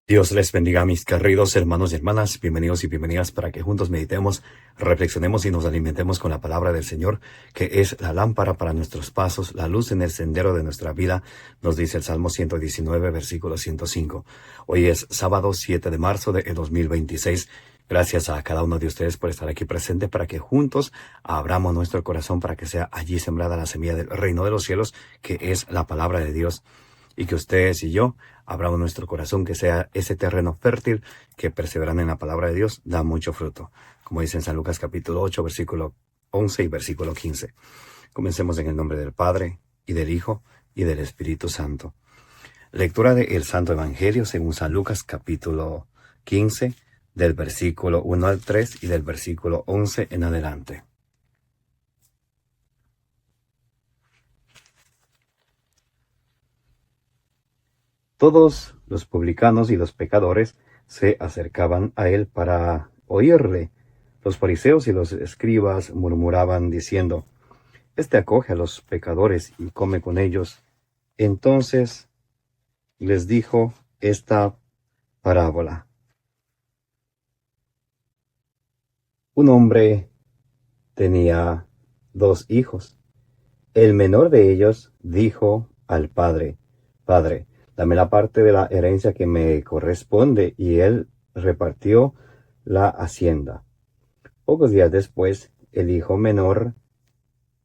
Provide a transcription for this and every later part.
Dios les bendiga, mis queridos hermanos y hermanas. Bienvenidos y bienvenidas para que juntos meditemos, reflexionemos y nos alimentemos con la palabra del Señor, que es la lámpara para nuestros pasos, la luz en el sendero de nuestra vida, nos dice el Salmo 119, versículo 105. Hoy es sábado 7 de marzo de 2026. Gracias a cada uno de ustedes por estar aquí presente para que juntos abramos nuestro corazón para que sea allí sembrada la semilla del reino de los cielos, que es la palabra de Dios. Y que ustedes y yo abramos nuestro corazón, que sea ese terreno fértil que perseverando en la palabra de Dios da mucho fruto. Como dice en San Lucas capítulo 8, versículo 11 y versículo 15. Comencemos en el nombre del Padre, y del Hijo, y del Espíritu Santo. Lectura del Santo Evangelio según San Lucas capítulo 15, del versículo 1 al 3 y del versículo 11 en adelante. Todos los publicanos y los pecadores se acercaban a él para oírle. Los fariseos y los escribas murmuraban diciendo: Este acoge a los pecadores y come con ellos. Entonces les dijo esta parábola. Un hombre tenía 2 hijos. El menor de ellos dijo al padre: Padre, dame la parte de la herencia que me corresponde, y él repartió la hacienda. Pocos días después, el hijo menor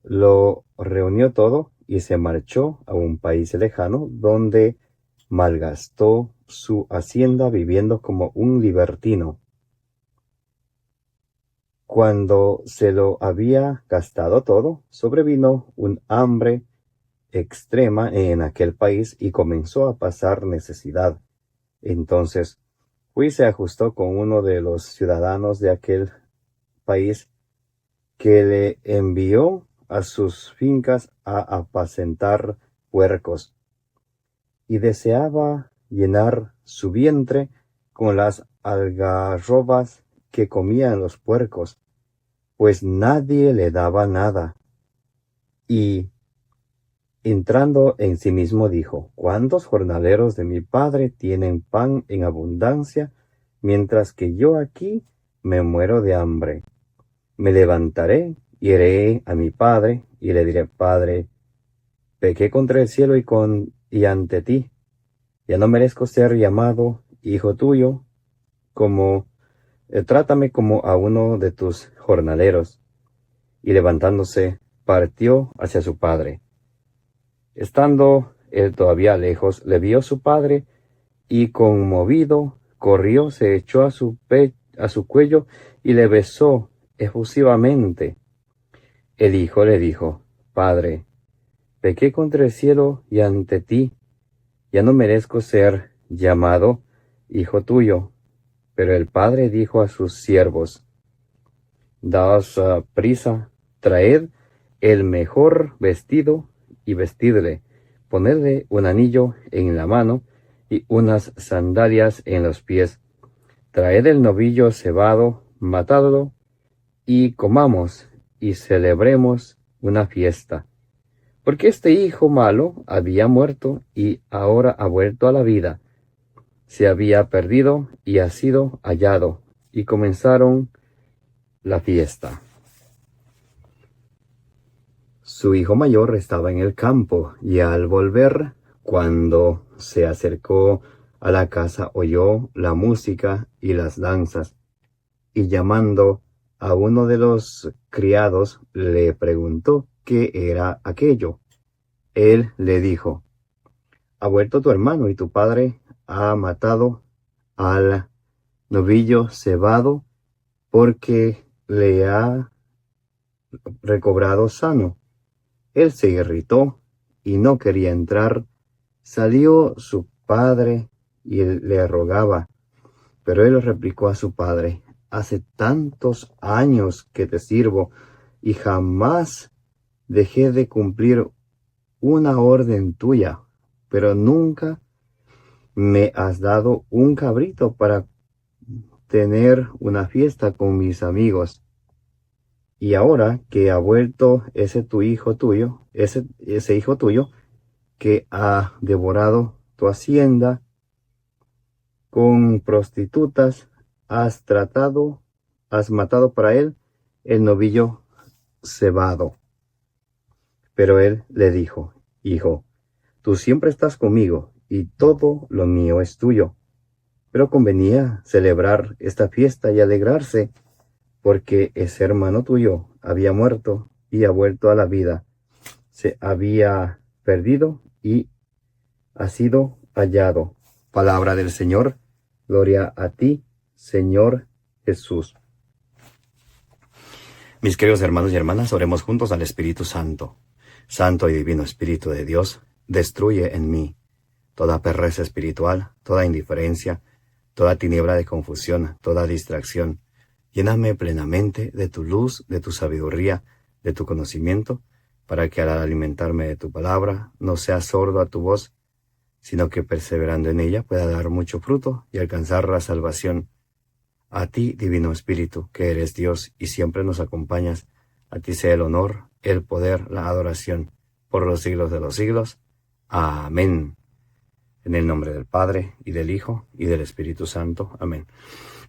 lo reunió todo y se marchó a un país lejano, donde malgastó su hacienda viviendo como un libertino. Cuando se lo había gastado todo, sobrevino un hambre extrema en aquel país y comenzó a pasar necesidad. Entonces fue y se ajustó con uno de los ciudadanos de aquel país, que le envió a sus fincas a apacentar puercos, y deseaba llenar su vientre con las algarrobas que comían los puercos, pues nadie le daba nada. Y entrando en sí mismo dijo: ¿Cuántos jornaleros de mi padre tienen pan en abundancia, mientras que yo aquí me muero de hambre? Me levantaré, iré a mi padre, y le diré: Padre, pequé contra el cielo y ante ti. Ya no merezco ser llamado hijo tuyo, trátame como a uno de tus jornaleros. Y levantándose, partió hacia su padre. Estando él todavía lejos, le vio su padre, y conmovido corrió, se echó a su cuello y le besó efusivamente. El hijo le dijo: Padre, pequé contra el cielo y ante ti, ya no merezco ser llamado hijo tuyo. Pero el padre dijo a sus siervos: Daos prisa, traed el mejor vestido y vestidle, ponedle un anillo en la mano y unas sandalias en los pies. Traed el novillo cebado, matadlo, y comamos y celebremos una fiesta. Porque este hijo malo había muerto y ahora ha vuelto a la vida. Se había perdido y ha sido hallado. Y comenzaron la fiesta. Su hijo mayor estaba en el campo, y al volver, cuando se acercó a la casa, oyó la música y las danzas, y llamando a uno de los criados, le preguntó qué era aquello. Él le dijo: Ha vuelto tu hermano, y tu padre ha matado al novillo cebado, porque le ha recobrado sano. Él se irritó y no quería entrar. Salió su padre y le rogaba, pero él replicó a su padre: Hace tantos años que te sirvo, y jamás dejé de cumplir una orden tuya, pero nunca me has dado un cabrito para tener una fiesta con mis amigos. Y ahora que ha vuelto ese hijo tuyo, que ha devorado tu hacienda, con prostitutas has matado para él el novillo cebado. Pero él le dijo: Hijo, tú siempre estás conmigo, y todo lo mío es tuyo. Pero convenía celebrar esta fiesta y alegrarse, porque ese hermano tuyo había muerto y ha vuelto a la vida. Se había perdido y ha sido hallado. Palabra del Señor. Gloria a ti, Señor Jesús. Mis queridos hermanos y hermanas, oremos juntos al Espíritu Santo. Santo y divino Espíritu de Dios, destruye en mí toda pereza espiritual, toda indiferencia, toda tiniebla de confusión, toda distracción. Lléname plenamente de tu luz, de tu sabiduría, de tu conocimiento, para que al alimentarme de tu palabra no sea sordo a tu voz, sino que perseverando en ella pueda dar mucho fruto y alcanzar la salvación. A ti, divino Espíritu, que eres Dios y siempre nos acompañas, a ti sea el honor, el poder, la adoración, por los siglos de los siglos. Amén. En el nombre del Padre, y del Hijo, y del Espíritu Santo. Amén.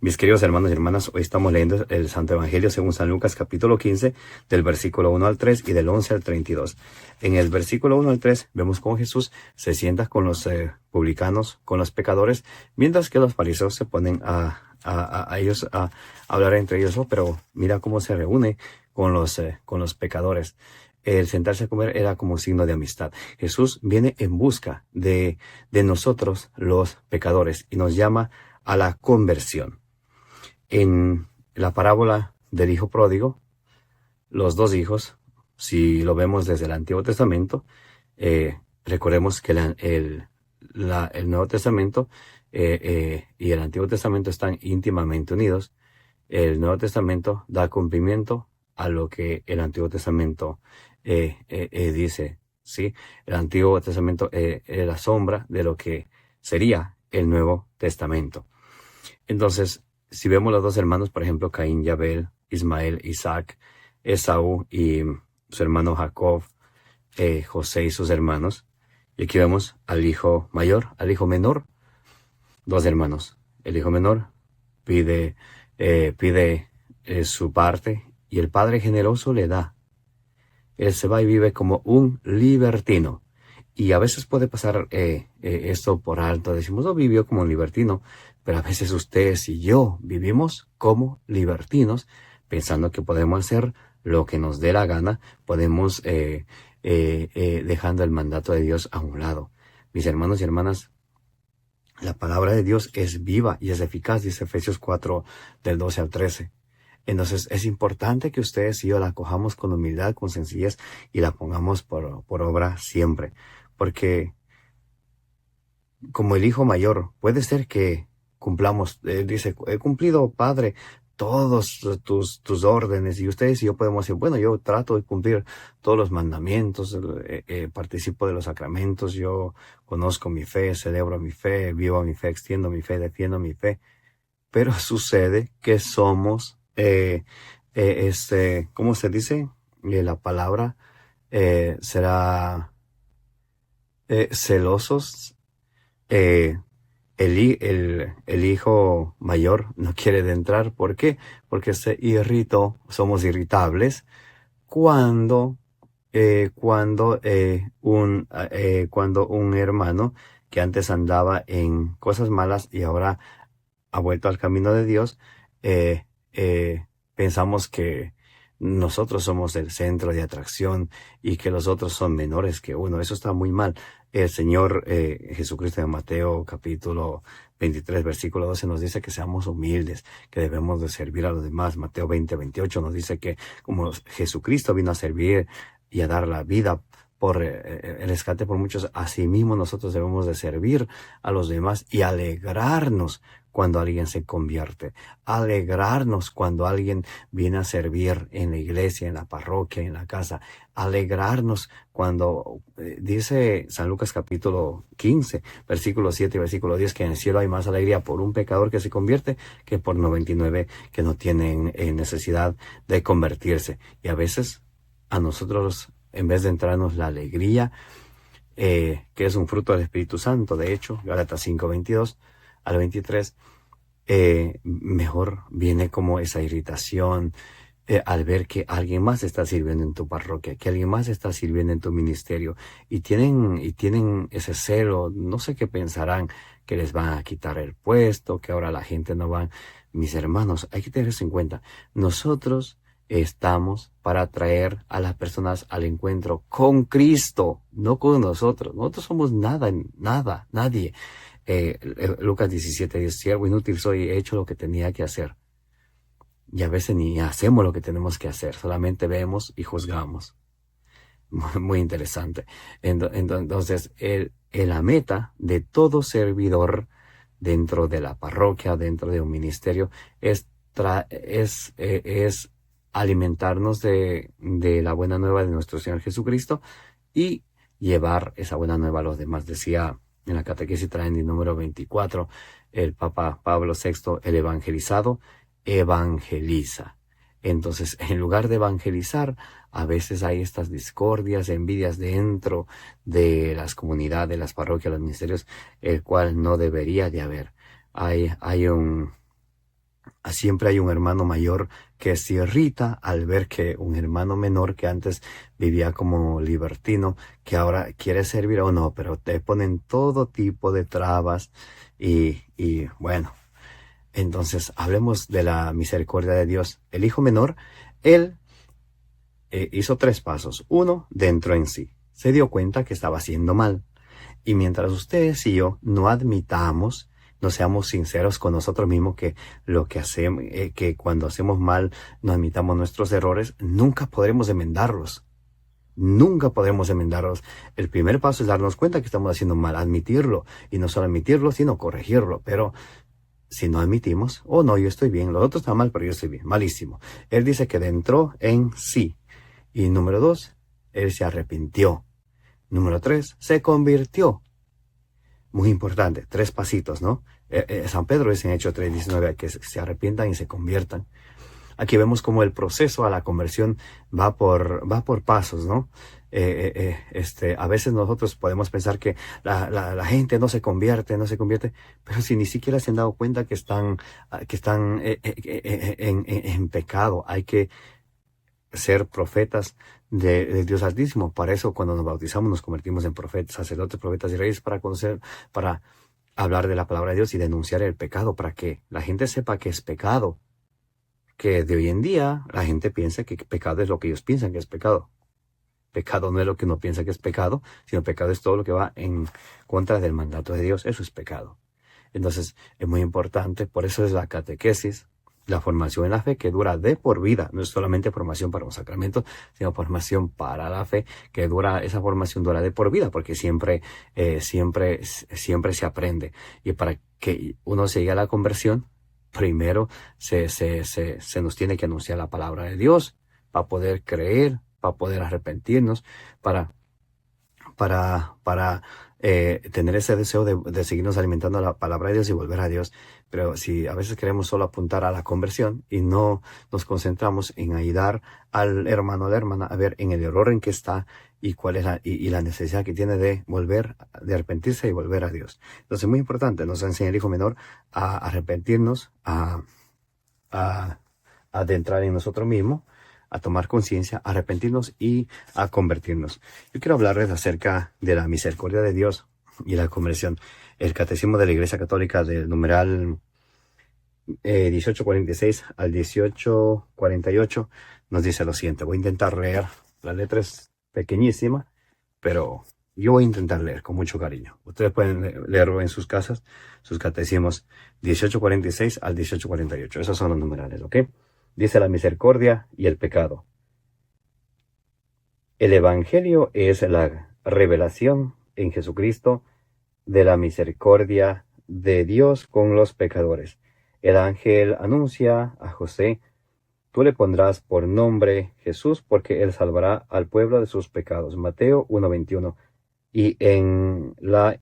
Mis queridos hermanos y hermanas, hoy estamos leyendo el Santo Evangelio según San Lucas, capítulo 15, del versículo 1 al 3 y del 11 al 32. En el versículo 1 al 3 vemos cómo Jesús se sienta con los publicanos, con los pecadores, mientras que los fariseos se ponen a ellos a hablar entre ellos. Pero mira cómo se reúne con los pecadores. El sentarse a comer era como signo de amistad. Jesús viene en busca de nosotros, los pecadores, y nos llama a la conversión. En la parábola del hijo pródigo, los dos hijos, si lo vemos desde el Antiguo Testamento, recordemos que el Nuevo Testamento y el Antiguo Testamento están íntimamente unidos. El Nuevo Testamento da cumplimiento a lo que el Antiguo Testamento dice, ¿sí? El Antiguo Testamento es la sombra de lo que sería el Nuevo Testamento. Entonces, si vemos los dos hermanos, por ejemplo, Caín y Abel, Ismael, Isaac, Esaú y su hermano Jacob, José y sus hermanos, y aquí vemos al hijo mayor, al hijo menor, dos hermanos. El hijo menor pide su parte y el padre generoso le da. Él se va y vive como un libertino. Y a veces puede pasar esto por alto. Decimos, no, vivió como un libertino. Pero a veces ustedes y yo vivimos como libertinos, pensando que podemos hacer lo que nos dé la gana. Podemos dejando el mandato de Dios a un lado. Mis hermanos y hermanas, la palabra de Dios es viva y es eficaz, dice Efesios 4, del 12 al 13. Entonces es importante que ustedes y yo la acojamos con humildad, con sencillez, y la pongamos por obra siempre. Porque como el hijo mayor, puede ser que cumplamos, dice, he cumplido, Padre, todos tus órdenes, y ustedes y yo podemos decir, bueno, yo trato de cumplir todos los mandamientos, participo de los sacramentos, yo conozco mi fe, celebro mi fe, vivo mi fe, extiendo mi fe, defiendo mi fe. Pero sucede que somos, ¿cómo se dice? La palabra será celosos. El hijo mayor no quiere de entrar. ¿Por qué? Porque se irritó, somos irritables cuando un hermano que antes andaba en cosas malas y ahora ha vuelto al camino de Dios, pensamos que nosotros somos el centro de atracción y que los otros son menores que uno. Eso está muy mal. El Señor Jesucristo en Mateo capítulo 23, versículo 12 nos dice que seamos humildes, que debemos de servir a los demás. Mateo 20, 28 nos dice que como Jesucristo vino a servir y a dar la vida por el rescate por muchos, asimismo nosotros debemos de servir a los demás y alegrarnos cuando alguien se convierte, alegrarnos cuando alguien viene a servir en la iglesia, en la parroquia, en la casa, alegrarnos cuando dice San Lucas capítulo 15, versículo 7 y versículo 10, que en el cielo hay más alegría por un pecador que se convierte que por 99 que no tienen necesidad de convertirse. Y a veces a nosotros, en vez de entrarnos la alegría, que es un fruto del Espíritu Santo, de hecho, Gálatas 5:22, al 23, mejor viene como esa irritación al ver que alguien más está sirviendo en tu parroquia, que alguien más está sirviendo en tu ministerio y tienen ese celo. No sé qué pensarán, que les van a quitar el puesto, que ahora la gente no va. Mis hermanos, hay que tener eso en cuenta. Nosotros estamos para traer a las personas al encuentro con Cristo, no con nosotros. Nosotros somos nada, nada, nadie. Lucas 17:10, siervo inútil soy, he hecho lo que tenía que hacer. Y a veces ni hacemos lo que tenemos que hacer, solamente vemos y juzgamos. Muy interesante. Entonces, la meta de todo servidor dentro de la parroquia, dentro de un ministerio, es alimentarnos de la buena nueva de nuestro Señor Jesucristo y llevar esa buena nueva a los demás. Decía en la catequesis Traendi número 24, el Papa Pablo VI, el evangelizado evangeliza. Entonces, en lugar de evangelizar, a veces hay estas discordias, envidias dentro de las comunidades, de las parroquias, los ministerios, el cual no debería de haber. Siempre hay un hermano mayor que se irrita al ver que un hermano menor que antes vivía como libertino, que ahora quiere servir o no, pero te ponen todo tipo de trabas y bueno. Entonces, hablemos de la misericordia de Dios. El hijo menor, él hizo 3 pasos. 1, dentro en sí. Se dio cuenta que estaba haciendo mal. Y mientras ustedes y yo no admitamos, no seamos sinceros con nosotros mismos, que lo que hacemos, que cuando hacemos mal no admitamos nuestros errores, nunca podremos enmendarlos. Nunca podremos enmendarlos. El primer paso es darnos cuenta que estamos haciendo mal, admitirlo. Y no solo admitirlo, sino corregirlo. Pero si no admitimos, oh no, yo estoy bien, los otros están mal, pero yo estoy bien, malísimo. Él dice que entró en sí. Y número 2, él se arrepintió. Número 3, se convirtió. Muy importante, 3 pasitos, ¿no? San Pedro dice en Hechos 3:19 que se arrepientan y se conviertan. Aquí vemos como el proceso a la conversión va por pasos, ¿no? A veces nosotros podemos pensar que la gente no se convierte, pero si ni siquiera se han dado cuenta que están en pecado. Hay que ser profetas de Dios Altísimo. Para eso, cuando nos bautizamos, nos convertimos en profetas, sacerdotes, profetas y reyes, para hablar de la palabra de Dios y denunciar el pecado, para que la gente sepa que es pecado. Que de hoy en día la gente piensa que pecado es lo que ellos piensan que es pecado. Pecado no es lo que uno piensa que es pecado, sino pecado es todo lo que va en contra del mandato de Dios. Eso es pecado. Entonces, es muy importante, por eso es la catequesis, la formación en la fe, que dura de por vida. No es solamente formación para un sacramento, sino formación para la fe, esa formación dura de por vida, porque siempre se aprende. Y para que uno se llegue a la conversión, primero se nos tiene que anunciar la palabra de Dios, para poder creer, para poder arrepentirnos, para tener ese deseo de seguirnos alimentando la palabra de Dios y volver a Dios. Pero si a veces queremos solo apuntar a la conversión y no nos concentramos en ayudar al hermano o la hermana a ver en el error en que está y cuál es la necesidad que tiene de de arrepentirse y volver a Dios. Entonces, muy importante, nos enseña el hijo menor a arrepentirnos, a adentrar en nosotros mismos, a tomar conciencia, a arrepentirnos y a convertirnos. Yo quiero hablarles acerca de la misericordia de Dios y la conversión. El Catecismo de la Iglesia Católica, del numeral 1846 al 1848, nos dice lo siguiente. Voy a intentar leer, la letra es pequeñísima, pero yo voy a intentar leer con mucho cariño. Ustedes pueden leerlo en sus casas, sus catecismos, 1846 al 1848. Esos son los numerales, ¿ok? Dice la misericordia y el pecado. El Evangelio es la revelación en Jesucristo de la misericordia de Dios con los pecadores. El ángel anuncia a José: tú le pondrás por nombre Jesús, porque él salvará al pueblo de sus pecados. Mateo 1:21. Y en la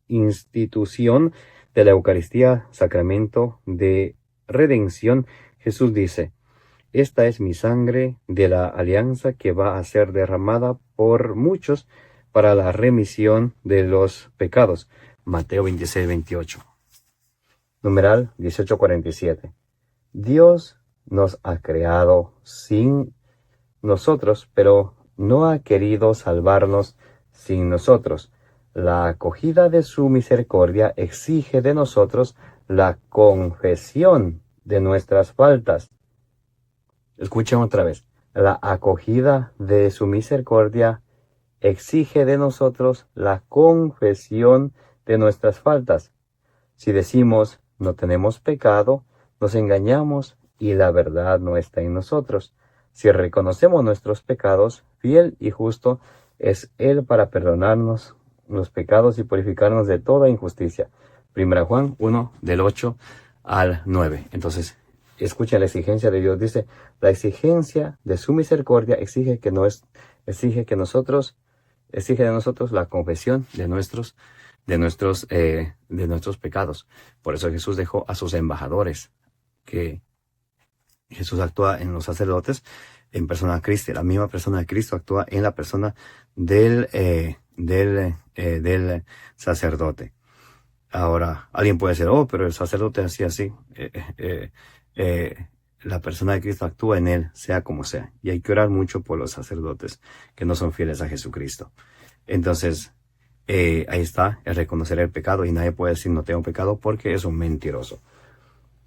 institución de la Eucaristía, sacramento de redención, Jesús dice: esta es mi sangre de la alianza que va a ser derramada por muchos para la remisión de los pecados. Mateo 26:28. Numeral 18:47. Dios nos ha creado sin nosotros, pero no ha querido salvarnos sin nosotros. La acogida de su misericordia exige de nosotros la confesión de nuestras faltas. Escuchen otra vez. La acogida de su misericordia exige de nosotros la confesión de nuestras faltas. Si decimos no tenemos pecado, nos engañamos y la verdad no está en nosotros. Si reconocemos nuestros pecados, fiel y justo es Él para perdonarnos los pecados y purificarnos de toda injusticia. 1 Juan 1, del 8 al 9. Entonces, escuchen la exigencia de Dios. Dice, la exigencia de su misericordia exige de nosotros la confesión de nuestros pecados. Por eso Jesús dejó a sus embajadores, que Jesús actúa en los sacerdotes en persona de Cristo. La misma persona de Cristo actúa en la persona del sacerdote. Ahora, alguien puede decir, pero el sacerdote hacía así. La persona de Cristo actúa en él, sea como sea. Y hay que orar mucho por los sacerdotes que no son fieles a Jesucristo. Entonces, ahí está el reconocer el pecado, y nadie puede decir no tengo pecado porque es un mentiroso.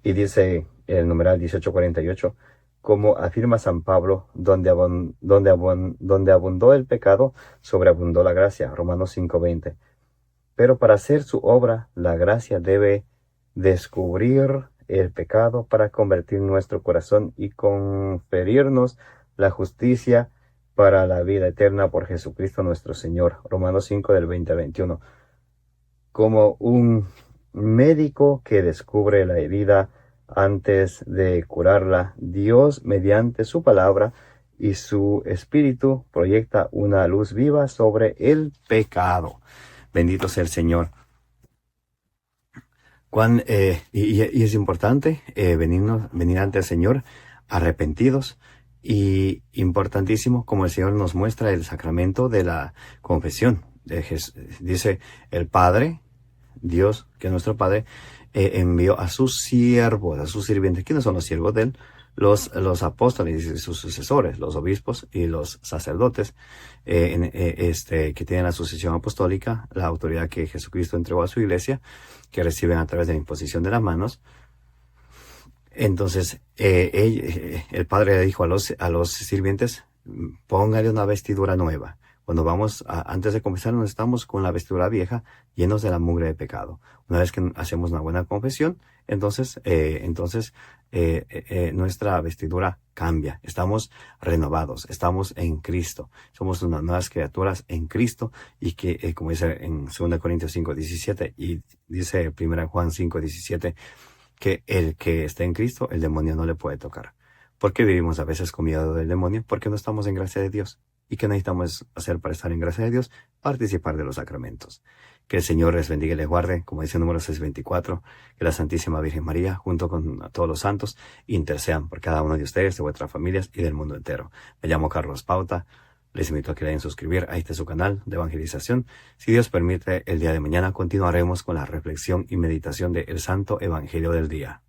Y dice el numeral 1848, como afirma San Pablo, donde abundó el pecado, sobreabundó la gracia. Romanos 5:20. Pero para hacer su obra, la gracia debe descubrir el pecado para convertir nuestro corazón y conferirnos la justicia para la vida eterna por Jesucristo nuestro Señor. Romanos 5, del 20 al 21. Como un médico que descubre la herida antes de curarla, Dios, mediante su palabra y su espíritu, proyecta una luz viva sobre el pecado. Bendito sea el Señor. Y es importante venir ante el Señor arrepentidos, y importantísimo, como el Señor nos muestra el sacramento de la confesión. Dice el Padre, Dios, que es nuestro Padre, envió a sus siervos, a sus sirvientes. ¿Quiénes son los siervos de Él? Los apóstoles y sus sucesores, los obispos y los sacerdotes, que tienen la sucesión apostólica, la autoridad que Jesucristo entregó a su iglesia, que reciben a través de la imposición de las manos. Entonces, el Padre le dijo a los sirvientes, póngale una vestidura nueva. Cuando antes de confesarnos, estamos con la vestidura vieja, llenos de la mugre de pecado. Una vez que hacemos una buena confesión, entonces nuestra vestidura cambia. Estamos renovados, estamos en Cristo. Somos unas nuevas criaturas en Cristo, y que, como dice en 2 Corintios 5:17, y dice 1 Juan 5:17, que el que está en Cristo, el demonio no le puede tocar. ¿Por qué vivimos a veces con miedo del demonio? Porque no estamos en gracia de Dios. ¿Y qué necesitamos hacer para estar en gracia de Dios? Participar de los sacramentos. Que el Señor les bendiga y les guarde, como dice el número 624, que la Santísima Virgen María, junto con todos los santos, intercedan por cada uno de ustedes, de vuestras familias y del mundo entero. Me llamo Carlos Pauta. Les invito a que le den suscribir a su canal de evangelización. Si Dios permite, el día de mañana continuaremos con la reflexión y meditación del Santo Evangelio del día.